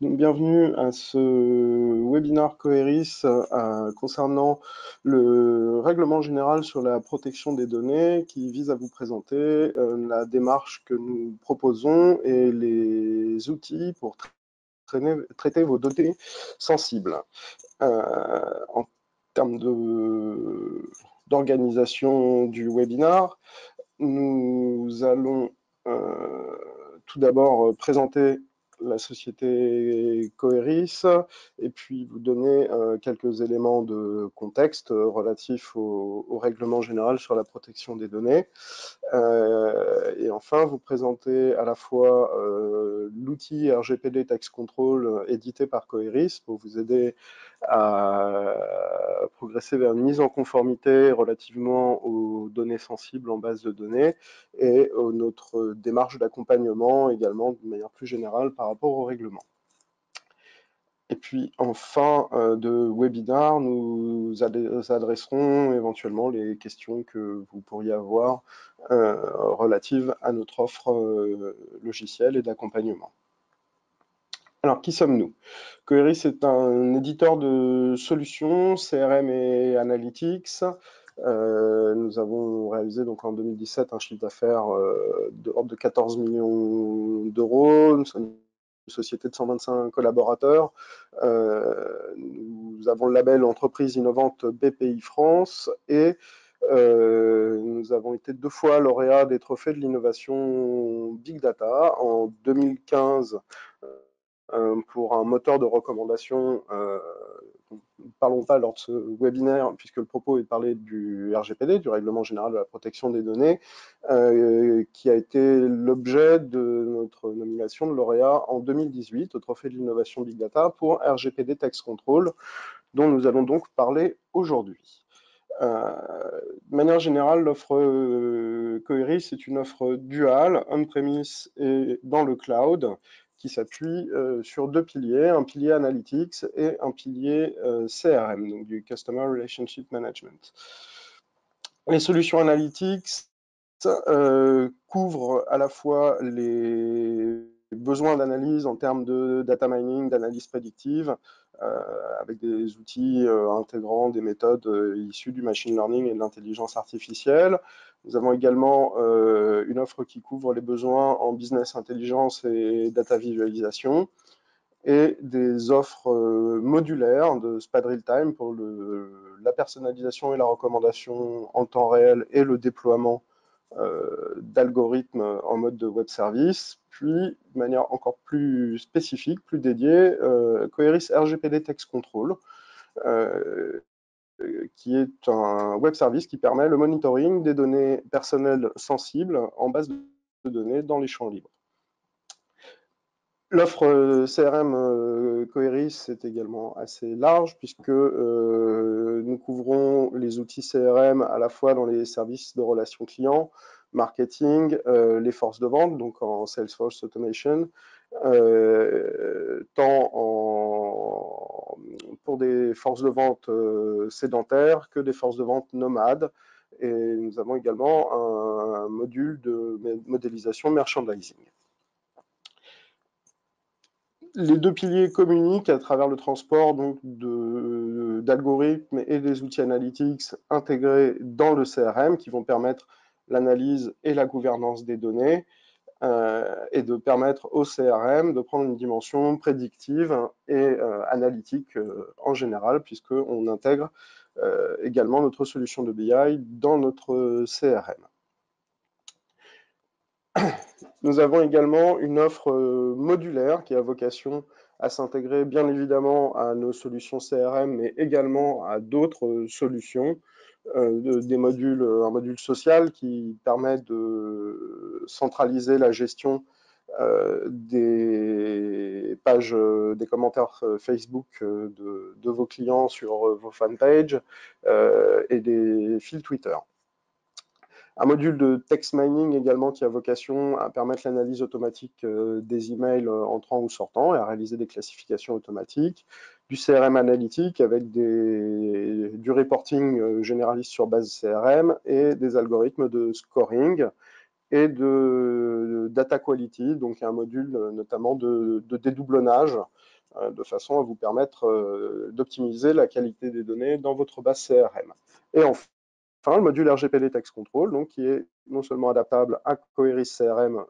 Donc, bienvenue à ce webinaire Coeris concernant le règlement général sur la protection des données qui vise à vous présenter la démarche que nous proposons et les outils pour traiter vos données sensibles. En termes d'organisation du webinaire, nous allons tout d'abord présenter la société Coeris et puis vous donner quelques éléments de contexte relatifs au règlement général sur la protection des données. Et enfin, vous présenter à la fois l'outil RGPD Tax Control édité par Coeris pour vous aider à progresser vers une mise en conformité relativement aux données sensibles en base de données et notre démarche d'accompagnement également de manière plus générale par rapport au règlement. Et puis en fin de webinaire, nous adresserons éventuellement les questions que vous pourriez avoir relatives à notre offre logicielle et d'accompagnement. Alors, qui sommes-nous? Coeris est un éditeur de solutions CRM et Analytics. Nous avons réalisé donc en 2017 un chiffre d'affaires de l'ordre de 14 millions d'euros. Nous sommes une société de 125 collaborateurs. Nous avons le label Entreprise innovante BPI France et nous avons été 2 fois lauréats des trophées de l'innovation Big Data en 2015 pour un moteur de recommandation. Ne parlons pas lors de ce webinaire, puisque le propos est de parler du RGPD, du Règlement général de la protection des données, qui a été l'objet de notre nomination de lauréat en 2018 au Trophée de l'innovation Big Data pour RGPD Tax Control, dont nous allons donc parler aujourd'hui. De manière générale, l'offre Coeris est une offre duale, on-premise et dans le cloud, qui s'appuie sur 2 piliers, un pilier Analytics et un pilier CRM, donc du Customer Relationship Management. Les solutions Analytics couvrent à la fois les besoins d'analyse en termes de data mining, d'analyse prédictive, avec des outils intégrant des méthodes issues du machine learning et de l'intelligence artificielle. Nous avons également une offre qui couvre les besoins en business intelligence et data visualisation, et des offres modulaires de SPAD Real Time pour la personnalisation et la recommandation en temps réel et le déploiement d'algorithmes en mode de web service, puis de manière encore plus spécifique, plus dédiée, Coeris RGPD Tax Control, qui est un web service qui permet le monitoring des données personnelles sensibles en base de données dans les champs libres. L'offre CRM Coeris est également assez large puisque nous couvrons les outils CRM à la fois dans les services de relations clients, marketing, les forces de vente, donc en Salesforce Automation, tant pour des forces de vente sédentaires que des forces de vente nomades. Et nous avons également un module de modélisation merchandising. Les 2 piliers communiquent à travers le transport d'algorithmes et des outils analytics intégrés dans le CRM qui vont permettre l'analyse et la gouvernance des données et de permettre au CRM de prendre une dimension prédictive et analytique en général, puisqu'on intègre également notre solution de BI dans notre CRM. Nous avons également une offre modulaire qui a vocation à s'intégrer bien évidemment à nos solutions CRM, mais également à d'autres solutions, un module social qui permet de centraliser la gestion des pages, des commentaires Facebook de vos clients sur vos fanpages et des fils Twitter. Un module de text mining également qui a vocation à permettre l'analyse automatique des emails entrants ou sortants et à réaliser des classifications automatiques, du CRM analytique avec du reporting généraliste sur base CRM et des algorithmes de scoring, et de data quality, donc un module notamment de dédoublonnage, de façon à vous permettre d'optimiser la qualité des données dans votre base CRM. Et enfin, le module RGPD Text Control, donc, qui est non seulement adaptable à Coeris CRM,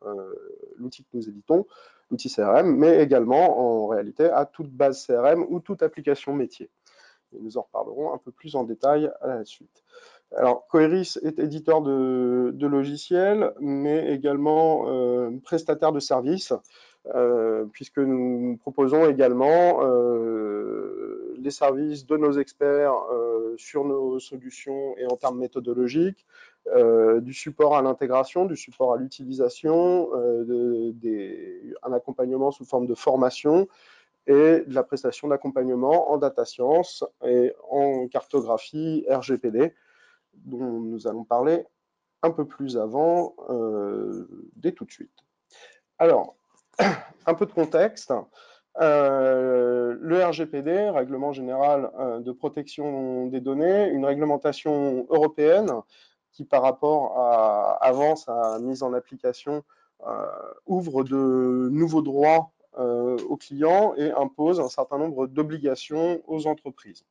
l'outil que nous éditons, l'outil CRM, mais également en réalité à toute base CRM ou toute application métier. Et nous en reparlerons un peu plus en détail à la suite. Alors, Coeris est éditeur de logiciels, mais également prestataire de services, puisque nous proposons également les services de nos experts sur nos solutions et en termes méthodologiques, du support à l'intégration, du support à l'utilisation, un accompagnement sous forme de formation, et de la prestation d'accompagnement en data science et en cartographie RGPD, dont nous allons parler un peu plus avant, dès tout de suite. Alors, un peu de contexte. Le RGPD, Règlement général de protection des données, une réglementation européenne qui, par rapport à avant sa mise en application, ouvre de nouveaux droits aux clients et impose un certain nombre d'obligations aux entreprises.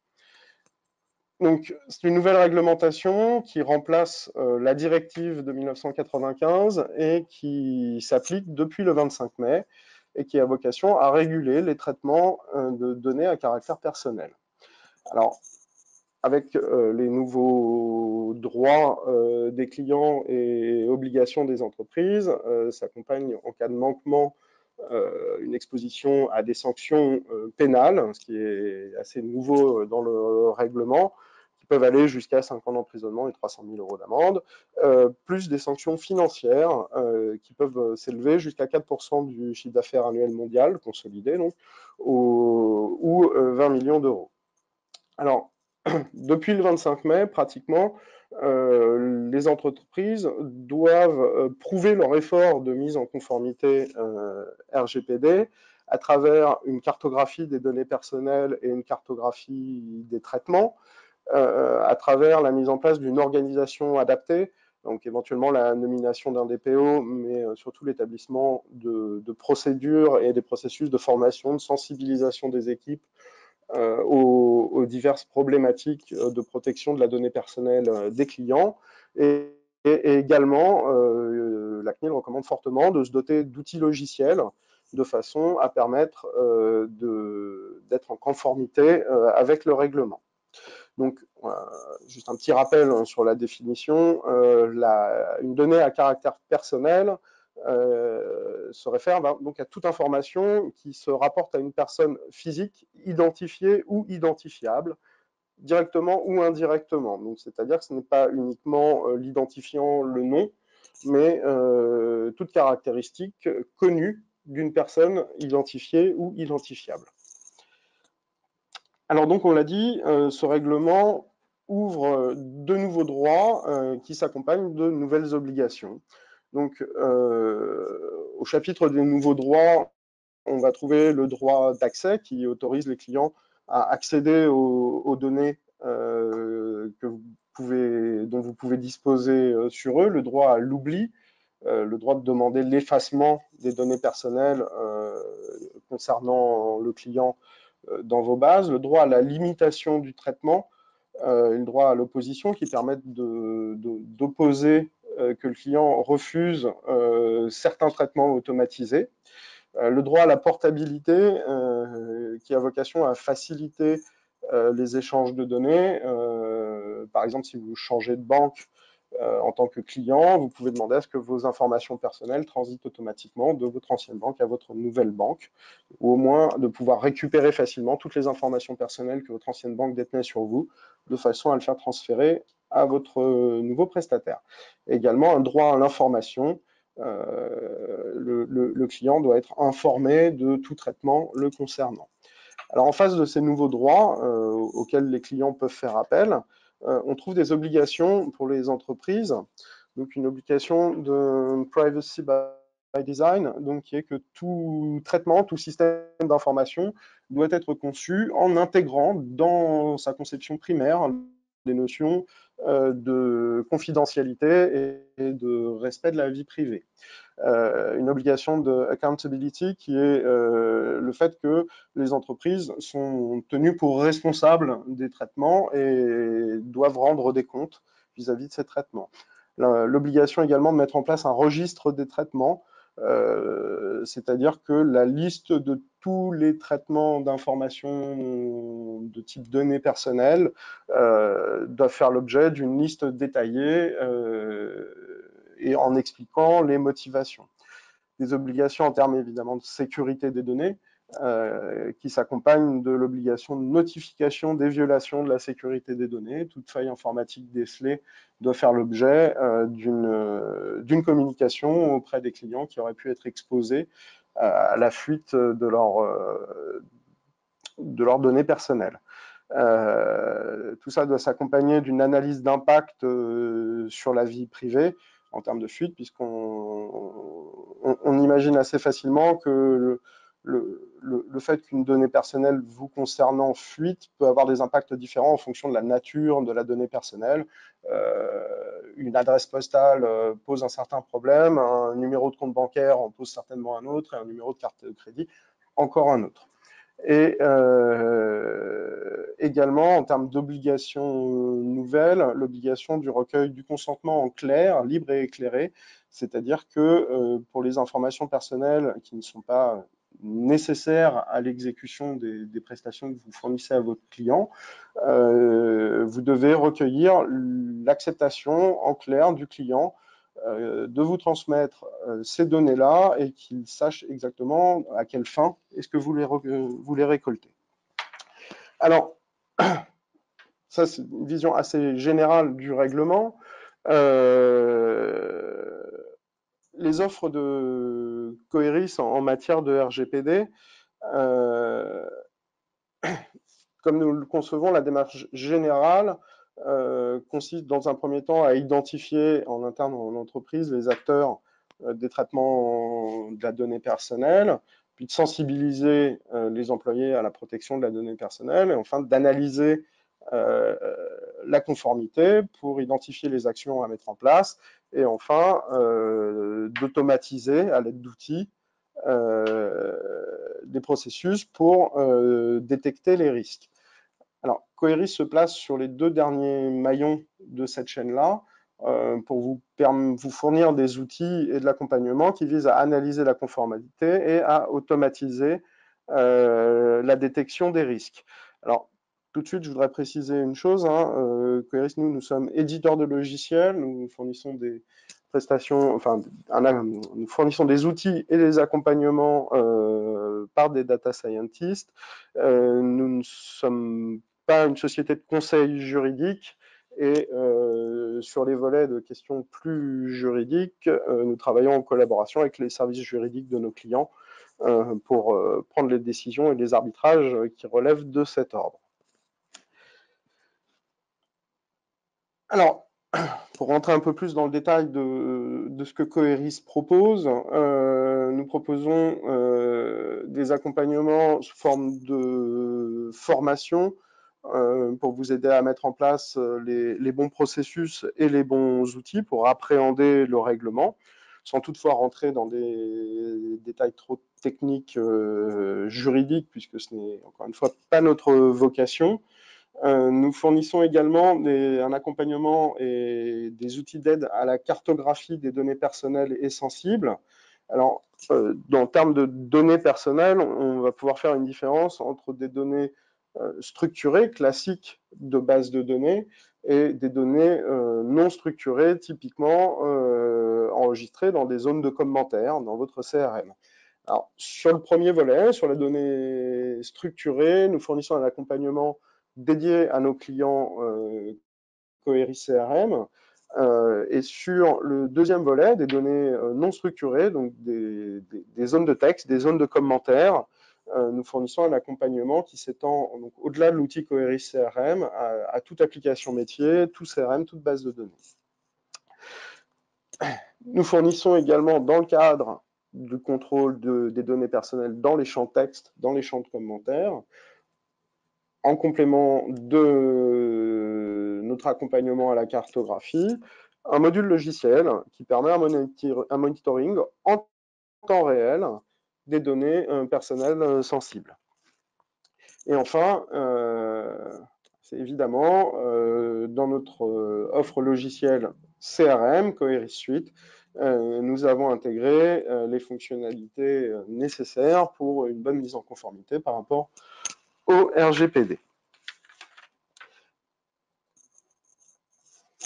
Donc, c'est une nouvelle réglementation qui remplace la directive de 1995 et qui s'applique depuis le 25 mai et qui a vocation à réguler les traitements de données à caractère personnel. Alors, avec les nouveaux droits des clients et obligations des entreprises, s'accompagne en cas de manquement une exposition à des sanctions pénales, ce qui est assez nouveau dans le règlement, qui peuvent aller jusqu'à 5 ans d'emprisonnement et 300 000 euros d'amende, plus des sanctions financières qui peuvent s'élever jusqu'à 4% du chiffre d'affaires annuel mondial consolidé, donc, ou 20 millions d'euros. Alors, depuis le 25 mai, pratiquement, les entreprises doivent prouver leur effort de mise en conformité RGPD à travers une cartographie des données personnelles et une cartographie des traitements, à travers la mise en place d'une organisation adaptée, donc éventuellement la nomination d'un DPO, mais surtout l'établissement de procédures et des processus de formation, de sensibilisation des équipes aux diverses problématiques de protection de la donnée personnelle des clients. Et également, la CNIL recommande fortement de se doter d'outils logiciels de façon à permettre d'être en conformité avec le règlement. Donc, juste un petit rappel sur la définition. Une donnée à caractère personnel se réfère donc à toute information qui se rapporte à une personne physique identifiée ou identifiable, directement ou indirectement. Donc, c'est-à-dire que ce n'est pas uniquement l'identifiant, le nom, mais toute caractéristique connue d'une personne identifiée ou identifiable. Alors donc, on l'a dit, ce règlement ouvre de nouveaux droits qui s'accompagnent de nouvelles obligations. Donc, au chapitre des nouveaux droits, on va trouver le droit d'accès qui autorise les clients à accéder aux données dont vous pouvez disposer sur eux, le droit à l'oubli, le droit de demander l'effacement des données personnelles concernant le client dans vos bases, le droit à la limitation du traitement, le droit à l'opposition qui permettent d'opposer que le client refuse certains traitements automatisés, le droit à la portabilité qui a vocation à faciliter les échanges de données. Par exemple, si vous changez de banque en tant que client, vous pouvez demander à ce que vos informations personnelles transitent automatiquement de votre ancienne banque à votre nouvelle banque, ou au moins de pouvoir récupérer facilement toutes les informations personnelles que votre ancienne banque détenait sur vous, de façon à le faire transférer à votre nouveau prestataire. Également, un droit à l'information. Le client doit être informé de tout traitement le concernant. Alors, en face de ces nouveaux droits auxquels les clients peuvent faire appel, on trouve des obligations pour les entreprises. Donc, une obligation de privacy by design, donc qui est que tout traitement, tout système d'information doit être conçu en intégrant dans sa conception primaire les notions de confidentialité et de respect de la vie privée. Une obligation de accountability qui est le fait que les entreprises sont tenues pour responsables des traitements et doivent rendre des comptes vis-à-vis de ces traitements. L'obligation également de mettre en place un registre des traitements, c'est-à-dire que la liste de tous les traitements d'informations de type données personnelles doivent faire l'objet d'une liste détaillée et en expliquant les motivations. Des obligations en termes évidemment de sécurité des données qui s'accompagnent de l'obligation de notification des violations de la sécurité des données. Toute faille informatique décelée doit faire l'objet d'une communication auprès des clients qui auraient pu être exposés à la fuite de leurs données personnelles. Tout ça doit s'accompagner d'une analyse d'impact sur la vie privée en termes de fuite, puisqu'on imagine assez facilement que le fait qu'une donnée personnelle vous concernant fuite peut avoir des impacts différents en fonction de la nature de la donnée personnelle. Une adresse postale pose un certain problème, un numéro de compte bancaire en pose certainement un autre, et un numéro de carte de crédit encore un autre. Et également, en termes d'obligations nouvelles, l'obligation du recueil du consentement en clair, libre et éclairé, c'est-à-dire que pour les informations personnelles qui ne sont pas nécessaires à l'exécution des prestations que vous fournissez à votre client, vous devez recueillir l'acceptation en clair du client de vous transmettre ces données-là et qu'ils sachent exactement à quelle fin est-ce que vous les récoltez. Alors, ça c'est une vision assez générale du règlement. Les offres de Coeris en matière de RGPD, comme nous le concevons, la démarche générale consiste dans un premier temps à identifier en interne en entreprise les acteurs des traitements de la donnée personnelle, puis de sensibiliser les employés à la protection de la donnée personnelle, et enfin d'analyser la conformité pour identifier les actions à mettre en place, et enfin d'automatiser à l'aide d'outils des processus pour détecter les risques. Alors, Coeris se place sur les deux derniers maillons de cette chaîne-là pour vous fournir des outils et de l'accompagnement qui visent à analyser la conformité et à automatiser la détection des risques. Alors, tout de suite, je voudrais préciser une chose. Coeris, nous sommes éditeurs de logiciels, nous fournissons des prestations, enfin, nous fournissons des outils et des accompagnements par des data scientists. Nous ne sommes pas une société de conseil juridique et sur les volets de questions plus juridiques, nous travaillons en collaboration avec les services juridiques de nos clients pour prendre les décisions et les arbitrages qui relèvent de cet ordre. Alors, pour rentrer un peu plus dans le détail de ce que Coeris propose, nous proposons des accompagnements sous forme de formation pour vous aider à mettre en place les bons processus et les bons outils pour appréhender le règlement, sans toutefois rentrer dans des détails trop techniques juridiques, puisque ce n'est encore une fois pas notre vocation. Nous fournissons également un accompagnement et des outils d'aide à la cartographie des données personnelles et sensibles. Alors, en termes de données personnelles, on va pouvoir faire une différence entre des données structurées, classiques de base de données, et des données non structurées, typiquement enregistrées dans des zones de commentaires dans votre CRM. Alors, sur le premier volet, sur les données structurées, nous fournissons un accompagnement dédié à nos clients Coeris CRM. Et sur le deuxième volet, des données non structurées, donc des zones de texte, des zones de commentaires, nous fournissons un accompagnement qui s'étend au-delà de l'outil Coeris CRM à toute application métier, tout CRM, toute base de données. Nous fournissons également, dans le cadre du contrôle des données personnelles dans les champs texte, dans les champs de commentaires, en complément de notre accompagnement à la cartographie, un module logiciel qui permet un monitoring en temps réel des données personnelles sensibles. Et enfin, c'est évidemment dans notre offre logicielle CRM, Coeris Suite, nous avons intégré les fonctionnalités nécessaires pour une bonne mise en conformité par rapport au RGPD.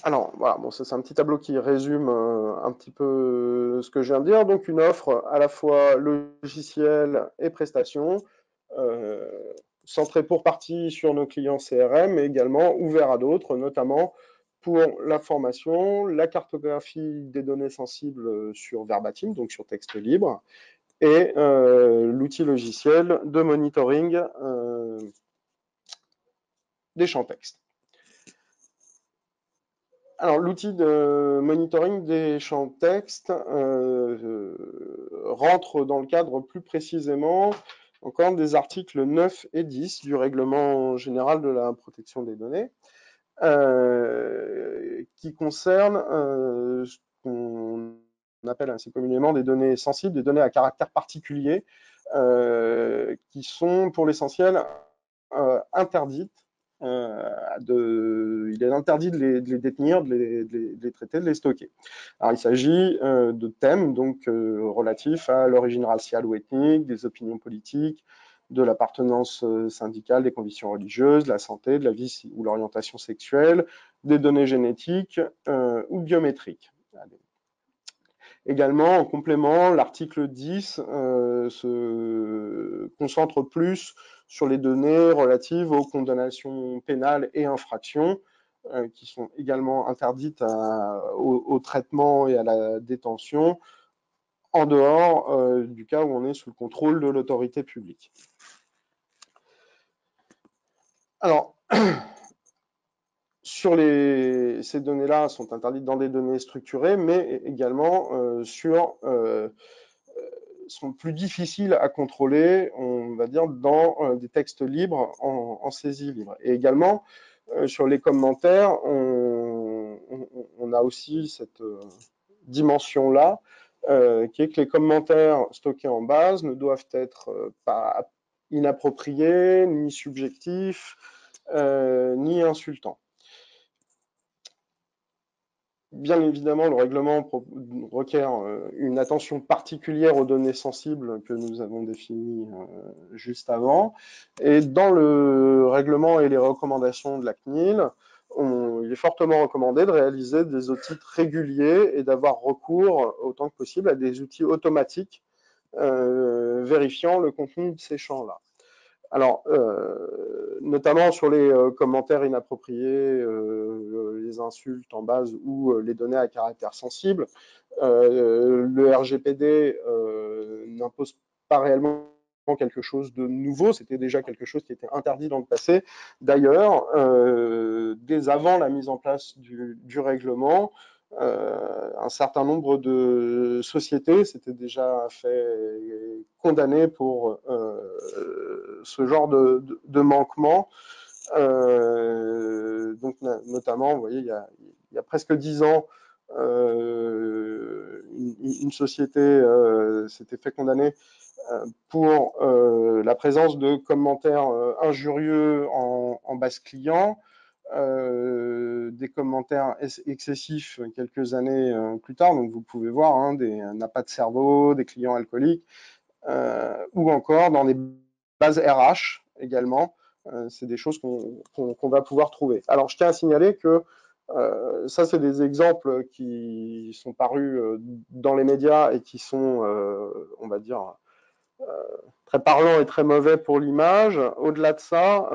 Alors, voilà, bon, ça c'est un petit tableau qui résume un petit peu ce que je viens de dire. Donc, une offre à la fois logicielle et prestations, centrée pour partie sur nos clients CRM, mais également ouvert à d'autres, notamment pour la formation, la cartographie des données sensibles sur Verbatim, donc sur texte libre, et l'outil logiciel de monitoring des champs texte. Alors, l'outil de monitoring des champs texte rentre dans le cadre plus précisément encore des articles 9 et 10 du règlement général de la protection des données, qui concerne ce qu'on appelle assez communément des données sensibles, des données à caractère particulier, qui sont pour l'essentiel interdites. Il est interdit de les détenir, de les traiter, de les stocker. Alors, il s'agit de thèmes donc relatifs à l'origine raciale ou ethnique, des opinions politiques, de l'appartenance syndicale, des convictions religieuses, de la santé, de la vie ou l'orientation sexuelle, des données génétiques ou biométriques. Allez. Également, en complément, l'article 10 se concentre plus sur les données relatives aux condamnations pénales et infractions, qui sont également interdites au traitement et à la détention, en dehors du cas où on est sous le contrôle de l'autorité publique. Alors, ces données-là sont interdites dans des données structurées, mais également sont plus difficiles à contrôler, on va dire, dans des textes libres en saisie libre. Et également, sur les commentaires, on a aussi cette dimension-là, qui est que les commentaires stockés en base ne doivent être pas inappropriés, ni subjectifs, ni insultants. Bien évidemment, le règlement requiert une attention particulière aux données sensibles que nous avons définies juste avant. Et dans le règlement et les recommandations de la CNIL, il est fortement recommandé de réaliser des audits réguliers et d'avoir recours autant que possible à des outils automatiques vérifiant le contenu de ces champs-là. Alors, notamment sur les commentaires inappropriés, les insultes en base ou les données à caractère sensible, le RGPD n'impose pas réellement quelque chose de nouveau, c'était déjà quelque chose qui était interdit dans le passé. D'ailleurs, dès avant la mise en place du règlement, un certain nombre de sociétés s'étaient déjà fait condamner pour ce genre de manquement. Donc, notamment, vous voyez, il y a presque 10 ans, une société s'était fait condamner pour la présence de commentaires injurieux en base client. Des commentaires excessifs quelques années plus tard, donc vous pouvez voir hein, n'a pas de cerveau, des clients alcooliques, ou encore dans des bases RH également, c'est des choses qu'on va pouvoir trouver. Alors je tiens à signaler que ça c'est des exemples qui sont parus dans les médias et qui sont, on va dire, très parlants et très mauvais pour l'image. Au-delà de ça,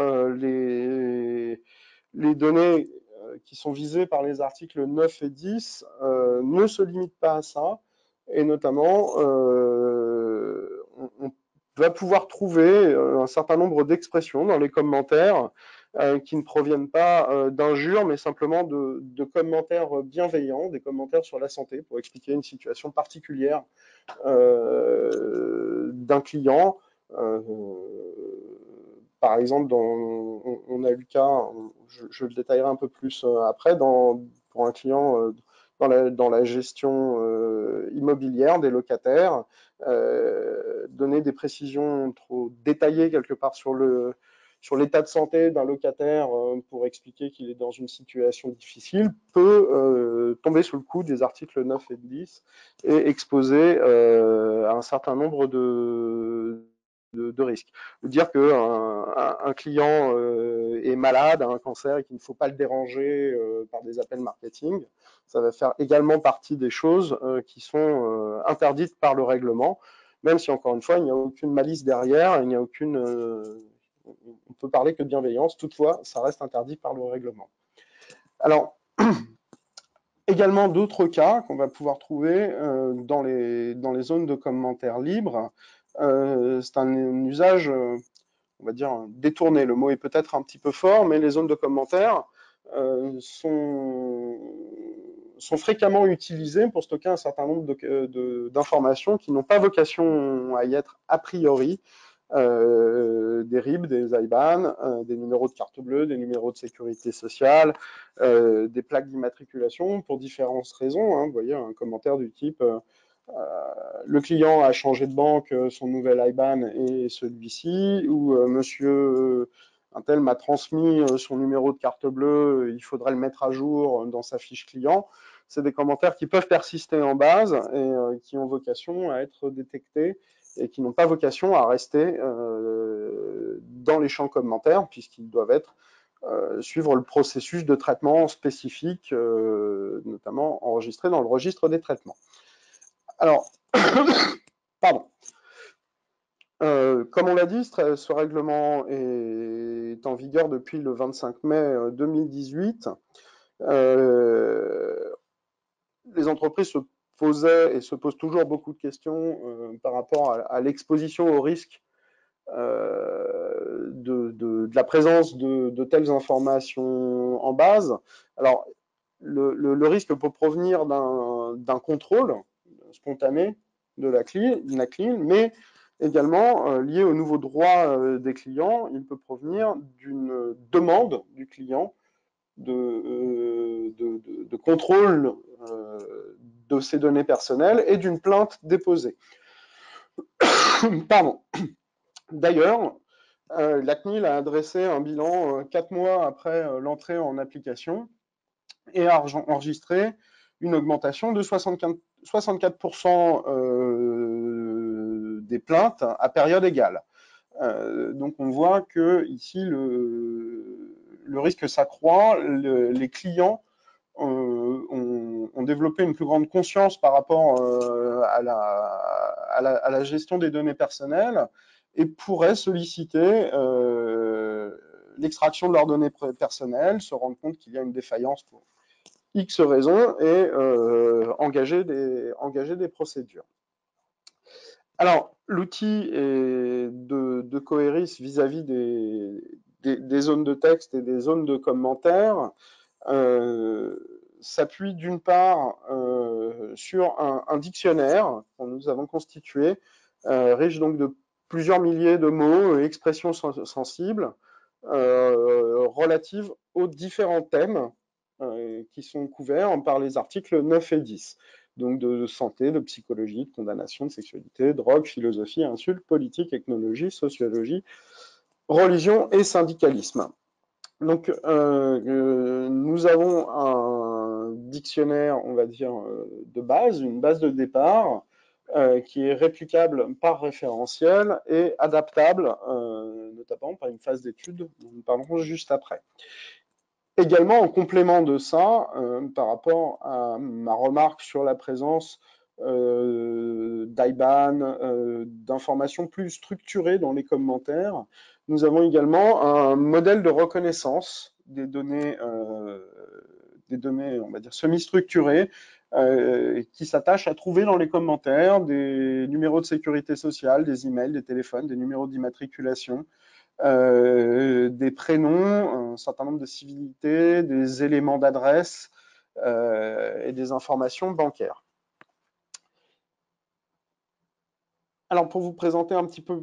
les données qui sont visées par les articles 9 et 10 ne se limitent pas à ça, et notamment, on va pouvoir trouver un certain nombre d'expressions dans les commentaires qui ne proviennent pas d'injures, mais simplement de commentaires bienveillants, des commentaires sur la santé pour expliquer une situation particulière d'un client. Par exemple, on a eu le cas, je le détaillerai un peu plus après, pour un client dans la gestion immobilière des locataires, donner des précisions trop détaillées quelque part sur l'état de santé d'un locataire pour expliquer qu'il est dans une situation difficile peut tomber sous le coup des articles 9 et 10 et exposer à un certain nombre de risques. Dire qu'un client est malade, a un cancer et qu'il ne faut pas le déranger par des appels marketing, ça va faire également partie des choses qui sont interdites par le règlement, même si encore une fois, il n'y a aucune malice derrière, il n'y a aucune... on peut parler que de bienveillance, toutefois, ça reste interdit par le règlement. Alors, également d'autres cas qu'on va pouvoir trouver dans les zones de commentaires libres, c'est un usage, on va dire, détourné. Le mot est peut-être un petit peu fort, mais les zones de commentaires sont fréquemment utilisées pour stocker un certain nombre d'informations qui n'ont pas vocation à y être a priori, des RIB, des IBAN, des numéros de carte bleue, des numéros de sécurité sociale, des plaques d'immatriculation pour différentes raisons. Hein. Vous voyez un commentaire du type le client a changé de banque, son nouvel IBAN est celui-ci, ou monsieur un tel m'a transmis son numéro de carte bleue, il faudrait le mettre à jour dans sa fiche client. C'est des commentaires qui peuvent persister en base et qui ont vocation à être détectés et qui n'ont pas vocation à rester dans les champs commentaires puisqu'ils doivent suivre le processus de traitement spécifique, notamment enregistré dans le registre des traitements. Alors, pardon. Comme on l'a dit, ce règlement est en vigueur depuis le 25 mai 2018. Les entreprises se posaient et se posent toujours beaucoup de questions par rapport à l'exposition au risque de la présence de telles informations en base. Alors, le risque peut provenir d'un contrôle spontané de la CNIL, mais également lié au nouveau droit des clients, il peut provenir d'une demande du client de contrôle de ses données personnelles et d'une plainte déposée. Pardon. D'ailleurs, la CNIL a adressé un bilan 4 mois après l'entrée en application et a enregistré une augmentation de 64% des plaintes à période égale. Donc on voit que ici le risque s'accroît, les clients ont développé une plus grande conscience par rapport à la gestion des données personnelles et pourraient solliciter l'extraction de leurs données personnelles, se rendre compte qu'il y a une défaillance pour X raisons et engager des procédures. Alors, l'outil de Coeris vis-à-vis des zones de texte et des zones de commentaires s'appuie d'une part sur un dictionnaire que nous avons constitué, riche donc de plusieurs milliers de mots et expressions sensibles relatives aux différents thèmes qui sont couverts par les articles 9 et 10. Donc de santé, de psychologie, de condamnation, de sexualité, drogue, philosophie, insulte, politique, ethnologie, sociologie, religion et syndicalisme. Donc nous avons un dictionnaire, on va dire, de base, une base de départ, qui est réplicable par référentiel et adaptable, notamment par une phase d'étude dont nous parlerons juste après. Également, en complément de ça, par rapport à ma remarque sur la présence d'IBAN, d'informations plus structurées dans les commentaires, nous avons également un modèle de reconnaissance des données, on va dire, semi-structurées, qui s'attache à trouver dans les commentaires des numéros de sécurité sociale, des emails, des téléphones, des numéros d'immatriculation, des prénoms, un certain nombre de civilités, des éléments d'adresse et des informations bancaires. Alors pour vous présenter un petit peu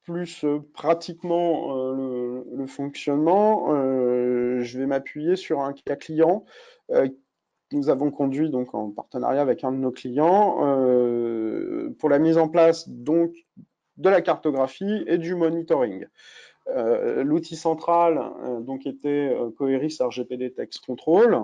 plus pratiquement le fonctionnement, je vais m'appuyer sur un cas client que nous avons conduit donc en partenariat avec un de nos clients pour la mise en place donc de la cartographie et du monitoring. L'outil central donc était Coeris RGPD Text Control.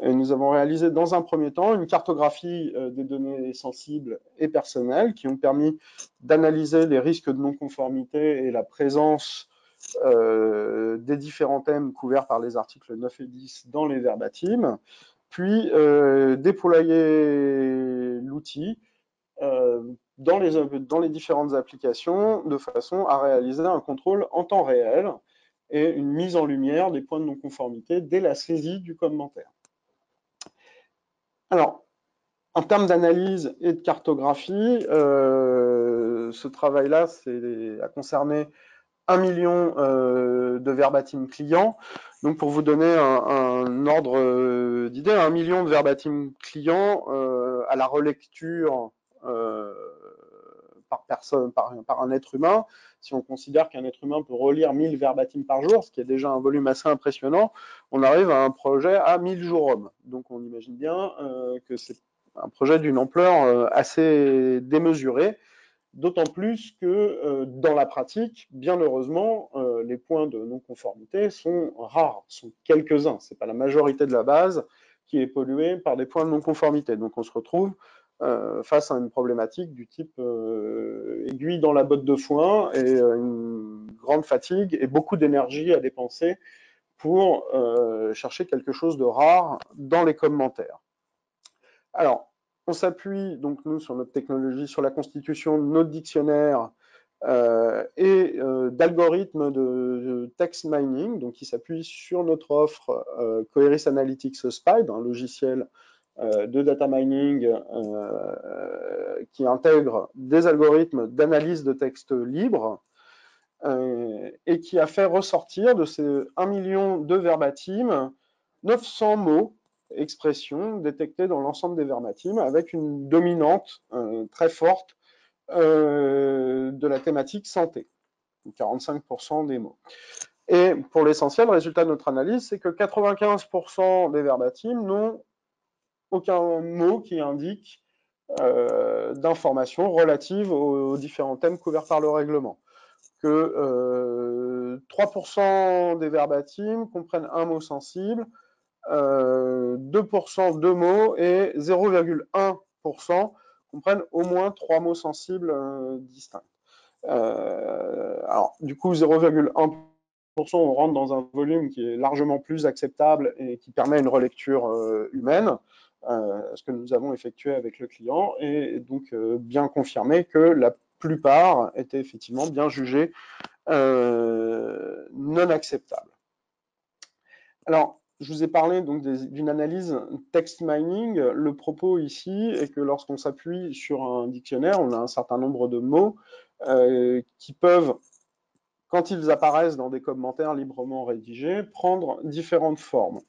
Et nous avons réalisé dans un premier temps une cartographie des données sensibles et personnelles qui ont permis d'analyser les risques de non-conformité et la présence des différents thèmes couverts par les articles 9 et 10 dans les verbatims, puis déployer l'outil dans les différentes applications de façon à réaliser un contrôle en temps réel et une mise en lumière des points de non-conformité dès la saisie du commentaire. Alors, en termes d'analyse et de cartographie, ce travail-là a concerné 1 million de verbatim clients. Donc, pour vous donner un ordre d'idée, 1 million de verbatim clients à la relecture par personne, par un être humain. Si on considère qu'un être humain peut relire 1000 verbatim par jour, ce qui est déjà un volume assez impressionnant, on arrive à un projet à 1000 jours hommes. Donc, on imagine bien que c'est un projet d'une ampleur assez démesurée. D'autant plus que dans la pratique, bien heureusement, les points de non-conformité sont rares, sont quelques-uns. Ce n'est pas la majorité de la base qui est polluée par des points de non-conformité. Donc on se retrouve face à une problématique du type aiguille dans la botte de foin et une grande fatigue et beaucoup d'énergie à dépenser pour chercher quelque chose de rare dans les commentaires. Alors, on s'appuie donc nous sur notre technologie, sur la constitution de notre dictionnaire et d'algorithmes de text mining, donc qui s'appuie sur notre offre Coeris Analytics Spide, un logiciel de data mining qui intègre des algorithmes d'analyse de texte libre et qui a fait ressortir de ces 1 million de verbatim 900 mots expressions détectées dans l'ensemble des verbatims avec une dominante très forte de la thématique santé, 45% des mots. Et pour l'essentiel, le résultat de notre analyse, c'est que 95% des verbatims n'ont aucun mot qui indique d'informations relatives aux différents thèmes couverts par le règlement. Que 3% des verbatims comprennent un mot sensible, 2% deux mots et 0,1% comprennent au moins 3 mots sensibles distincts. Alors, du coup, 0,1%, on rentre dans un volume qui est largement plus acceptable et qui permet une relecture humaine, ce que nous avons effectué avec le client, et donc bien confirmé que la plupart étaient effectivement bien jugés non acceptables. Alors, je vous ai parlé donc d'une analyse text mining. Le propos ici est que lorsqu'on s'appuie sur un dictionnaire, on a un certain nombre de mots qui peuvent, quand ils apparaissent dans des commentaires librement rédigés, prendre différentes formes.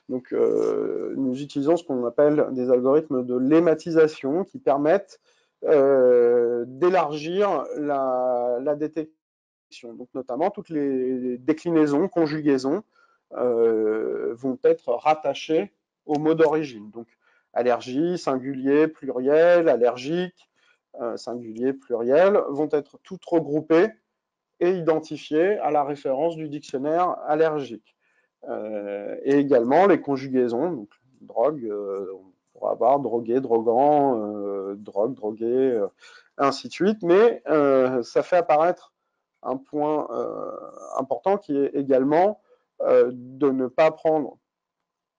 Donc, nous utilisons ce qu'on appelle des algorithmes de lématisation qui permettent d'élargir la détection. Donc, notamment, toutes les déclinaisons, conjugaisons vont être rattachées au mot d'origine. Donc, allergie, singulier, pluriel, allergique, singulier, pluriel, vont être toutes regroupées et identifiées à la référence du dictionnaire allergique. Et également les conjugaisons, donc drogue, on pourra avoir drogué, drogant, drogue, drogué, ainsi de suite, mais ça fait apparaître un point important qui est également de ne pas prendre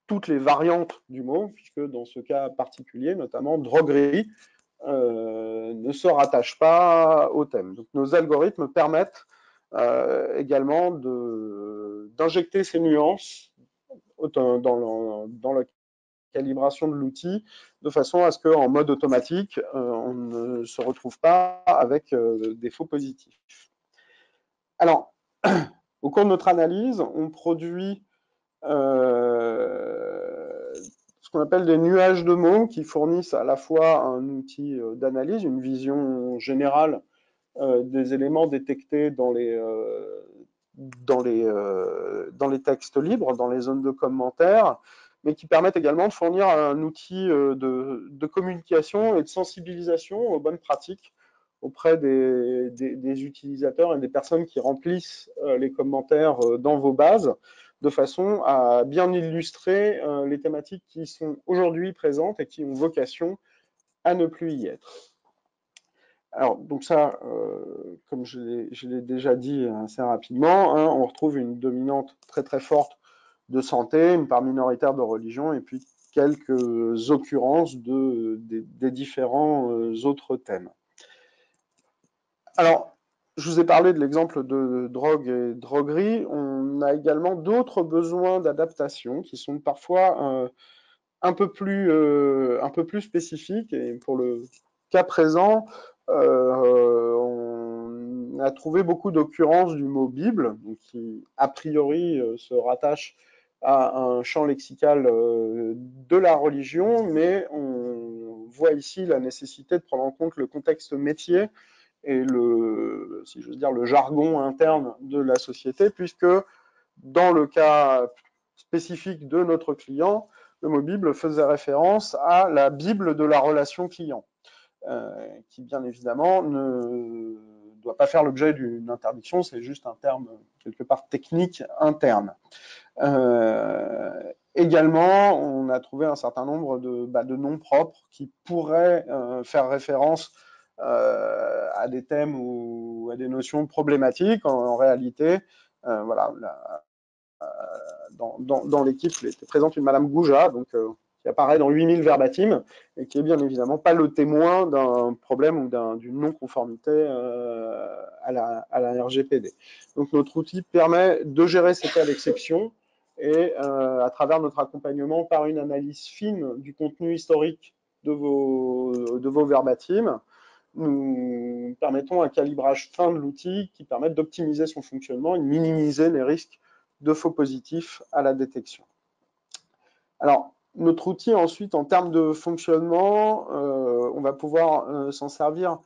toutes les variantes du mot, puisque dans ce cas particulier, notamment droguerie, ne se rattache pas au thème. Donc nos algorithmes permettent également d'injecter ces nuances dans la calibration de l'outil, de façon à ce qu'en mode automatique, on ne se retrouve pas avec des faux positifs. Alors, au cours de notre analyse, on produit ce qu'on appelle des nuages de mots qui fournissent à la fois un outil d'analyse, une vision générale des éléments détectés dans les textes libres, dans les zones de commentaires, mais qui permettent également de fournir un outil de communication et de sensibilisation aux bonnes pratiques auprès des utilisateurs et des personnes qui remplissent les commentaires dans vos bases, de façon à bien illustrer les thématiques qui sont aujourd'hui présentes et qui ont vocation à ne plus y être. Alors, donc ça, comme je l'ai déjà dit assez rapidement, hein, on retrouve une dominante très très forte de santé, une part minoritaire de religion, et puis quelques occurrences des différents autres thèmes. Alors, je vous ai parlé de l'exemple de drogue et droguerie. On a également d'autres besoins d'adaptation qui sont parfois un peu plus spécifiques. Et pour le cas présent, on a trouvé beaucoup d'occurrences du mot Bible, qui a priori se rattache à un champ lexical de la religion, mais on voit ici la nécessité de prendre en compte le contexte métier et si j'ose dire, le jargon interne de la société, puisque dans le cas spécifique de notre client, le mot Bible faisait référence à la Bible de la relation client, qui bien évidemment ne doit pas faire l'objet d'une interdiction, c'est juste un terme quelque part technique interne. Également, on a trouvé un certain nombre de noms propres qui pourraient faire référence à des thèmes ou à des notions problématiques. En réalité, voilà, dans l'équipe était présente une Madame Gouja, donc, qui apparaît dans 8000 verbatim, et qui est bien évidemment pas le témoin d'un problème ou d'une non-conformité à la RGPD. Donc notre outil permet de gérer ces cas d'exception, et à travers notre accompagnement par une analyse fine du contenu historique de vos verbatim, nous permettons un calibrage fin de l'outil qui permet d'optimiser son fonctionnement et de minimiser les risques de faux positifs à la détection. Alors, notre outil ensuite, en termes de fonctionnement, on va pouvoir s'en servir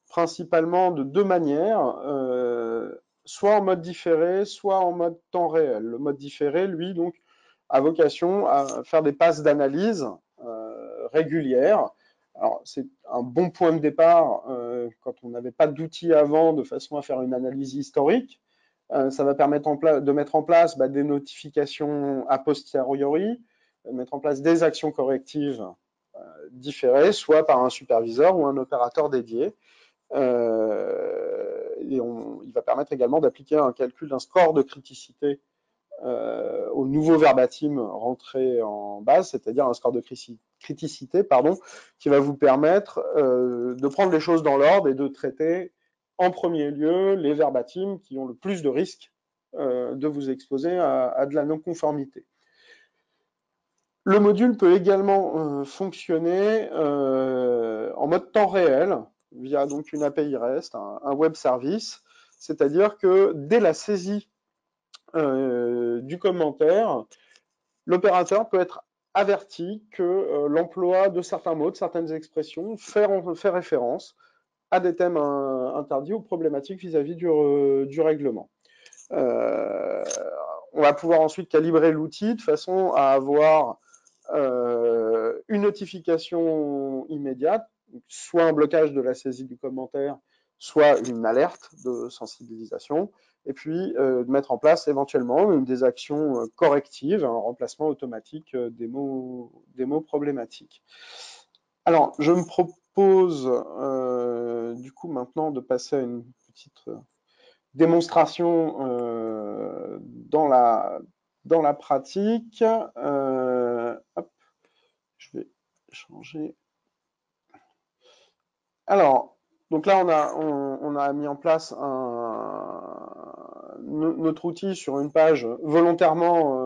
principalement de deux manières, soit en mode différé, soit en mode temps réel. Le mode différé, lui, donc, a vocation à faire des passes d'analyse régulières. Alors, c'est un bon point de départ quand on n'avait pas d'outils avant, de façon à faire une analyse historique. Ça va permettre de mettre en place des notifications a posteriori, de mettre en place des actions correctives différées, soit par un superviseur ou un opérateur dédié. Il va permettre également d'appliquer un calcul d'un score de criticité au nouveau verbatim rentré en base, c'est-à-dire un score de criticité, qui va vous permettre de prendre les choses dans l'ordre et de traiter en premier lieu les verbatims qui ont le plus de risques de vous exposer à de la non-conformité. Le module peut également fonctionner en mode temps réel, via donc une API REST, un web service, c'est-à-dire que dès la saisie du commentaire, l'opérateur peut être averti que l'emploi de certains mots, de certaines expressions, fait référence à des thèmes interdits ou problématiques vis-à-vis du règlement. On va pouvoir ensuite calibrer l'outil de façon à avoir une notification immédiate, soit un blocage de la saisie du commentaire, soit une alerte de sensibilisation, et puis de mettre en place éventuellement des actions correctives, un remplacement automatique des mots problématiques. Alors, je me propose du coup maintenant de passer à une petite démonstration dans la pratique. Hop, je vais changer. Alors, donc là, on a mis en place notre outil sur une page volontairement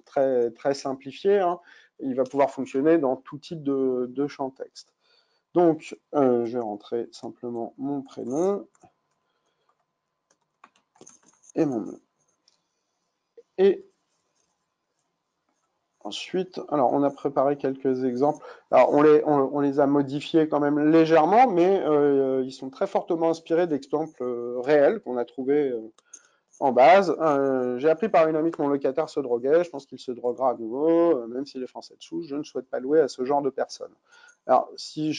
très, très simplifiée. Hein. Il va pouvoir fonctionner dans tout type de champ texte. Donc, je vais rentrer simplement mon prénom et mon nom. Et ensuite, alors on a préparé quelques exemples. Alors on les a modifiés quand même légèrement, mais ils sont très fortement inspirés d'exemples réels qu'on a trouvés en base. J'ai appris par une amie que mon locataire se droguait. Je pense qu'il se droguera à nouveau, même s'il est français de souche. Je ne souhaite pas louer à ce genre de personnes. Alors, si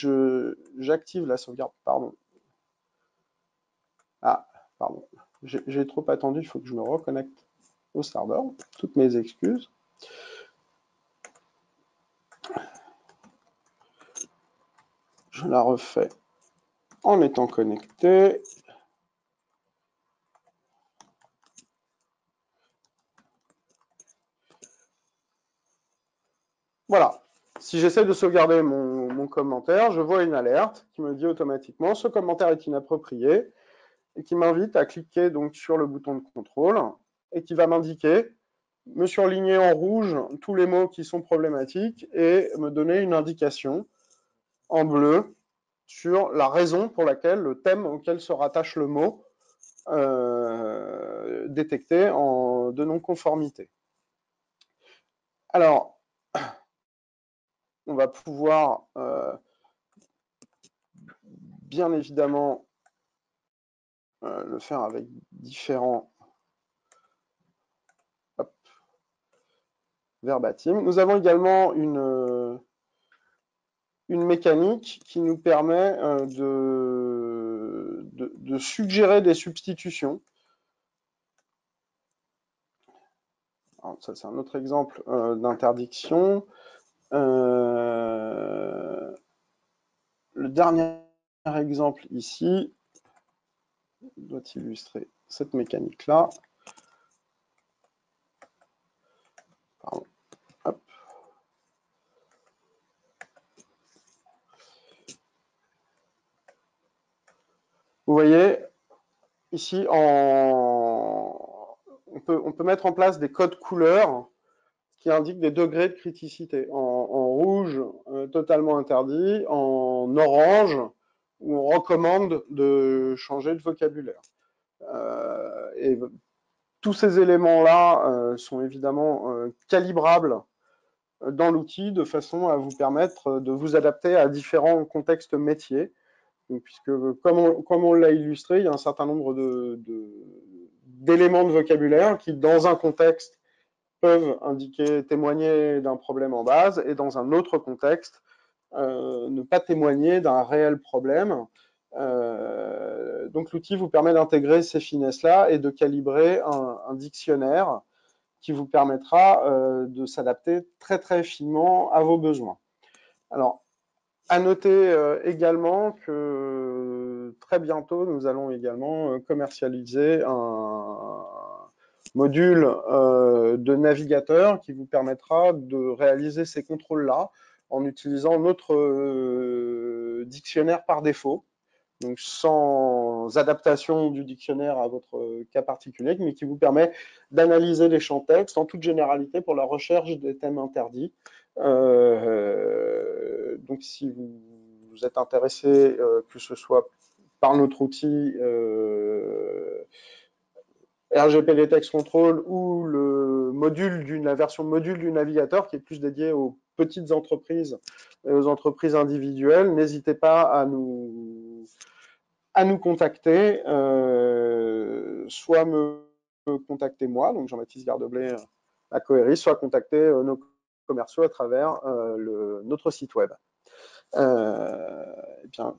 j'active la sauvegarde, pardon. Ah, pardon. J'ai trop attendu, il faut que je me reconnecte au serveur. Toutes mes excuses. Je la refais en étant connecté. Voilà. Si j'essaie de sauvegarder mon commentaire, je vois une alerte qui me dit automatiquement ce commentaire est inapproprié et qui m'invite à cliquer donc sur le bouton de contrôle et qui va m'indiquer, me surligner en rouge tous les mots qui sont problématiques et me donner une indication en bleu sur la raison pour laquelle le thème auquel se rattache le mot détecté de non-conformité. Alors, on va pouvoir bien évidemment le faire avec différents verbatim. Nous avons également une mécanique qui nous permet de suggérer des substitutions. Alors, ça, c'est un autre exemple d'interdiction. Le dernier exemple ici doit illustrer cette mécanique-là. Pardon. Hop. Vous voyez, ici, on peut mettre en place des codes couleurs qui indiquent des degrés de criticité. En rouge, totalement interdit. En orange, où on recommande de changer de vocabulaire. Et tous ces éléments-là sont évidemment calibrables dans l'outil de façon à vous permettre de vous adapter à différents contextes métiers. Donc, puisque, comme on l'a illustré, il y a un certain nombre d'éléments de vocabulaire qui, dans un contexte, peuvent indiquer, témoigner d'un problème en base, et dans un autre contexte, ne pas témoigner d'un réel problème. Donc l'outil vous permet d'intégrer ces finesses-là et de calibrer un dictionnaire qui vous permettra de s'adapter très très finement à vos besoins. Alors, à noter également que très bientôt, nous allons également commercialiser un module de navigateur qui vous permettra de réaliser ces contrôles-là en utilisant notre dictionnaire par défaut, donc sans adaptation du dictionnaire à votre cas particulier, mais qui vous permet d'analyser les champs textes en toute généralité pour la recherche des thèmes interdits. Donc si vous êtes intéressé, que ce soit par notre outil RGPD Text Control ou la version module du navigateur qui est plus dédiée aux petites entreprises et aux entreprises individuelles, n'hésitez pas à nous contacter, soit me contacter moi, donc Jean-Baptiste Gardeblé à Coeris, soit contacter nos commerciaux à travers notre site web. Eh bien,